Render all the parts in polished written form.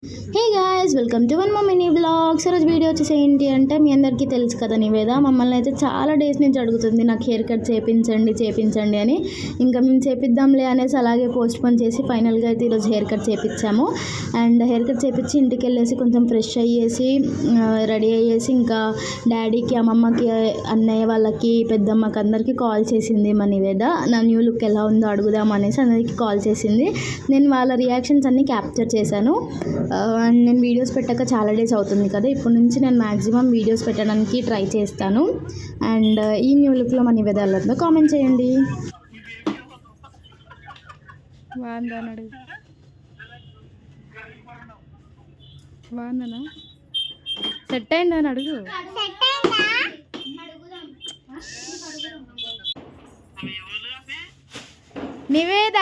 Hey guys, welcome to one more mini blogs. ఈరోజు video వచ్చేసి ఏంటి అంటే, మీ అందరికీ తెలుసు కదా నివేద మమ్మల్ని అయితే చాలా డేస్ నుంచి అడుగుతుంది నాకు హెయిర్ కట్ చేయించండి అని. ఇంకా మేము చేపిద్దాంలే అనేసి అలాగే పోస్ట్ పోన్ చేసి ఫైనల్గా అయితే ఈరోజు హెయిర్ కట్ చేయించాము. అండ్ హెయిర్ కట్ చేయించి ఇంటికి వెళ్ళేసి కొంచెం ఫ్రెష్ అయ్యేసి రెడీ అయ్యేసి ఇంకా డాడీకి, అమ్మమ్మకి, అన్నయ్య వాళ్ళకి, పెద్దమ్మకి అందరికీ కాల్ చేసింది మా నివేద. నా న్యూ లుక్ ఎలా ఉందో అడుగుదాం అనేసి అందరికీ కాల్ చేసింది. నేను వాళ్ళ రియాక్షన్స్ అన్నీ క్యాప్చర్ చేశాను. అండ్ నేను వీడియోస్ పెట్టాక చాలా డేస్ అవుతుంది కదా, ఇప్పటి నుంచి నేను మ్యాక్సిమం వీడియోస్ పెట్టడానికి ట్రై చేస్తాను. అండ్ ఈ న్యూ లుక్లో మన నివేదాలతో కామెంట్ చేయండి. బాగుందనా? సెట్ అయిందని అడుగు. నివేద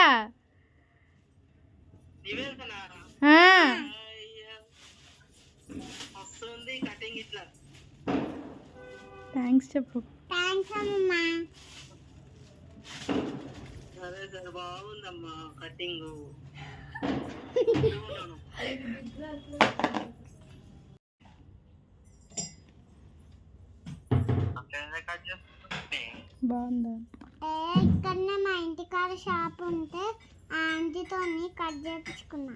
థ్యాంక్స్ చెప్పు. బాగుందమ్మా కటింగ్. బాగుందా? ఇక్కడనే మా ఇంటికాడ షాప్ ఉంటే ఆ ఆంటీతో కట్ చేయించుకున్నా.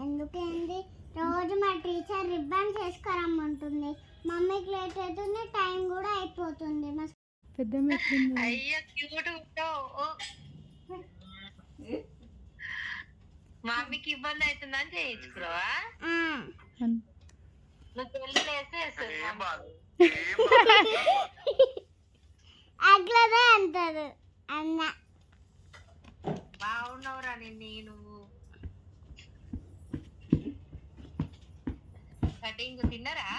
ఎందుకేంది, రోజు మా టీచర్ రిబ్బన్ చేసుకురమ్మంటుంది. మమ్మీకి లేట్ అవుతుంది, టైం కూడా అయిపోతుంది. పెద్ద మమ్మీకి ఇబ్బంది అవుతుందని చేయించుకురావా? నువ్వు పెళ్లి అట్లనే అంటారు అన్న. బాగున్నావురా నేను కటింగ్ తిన్నరా?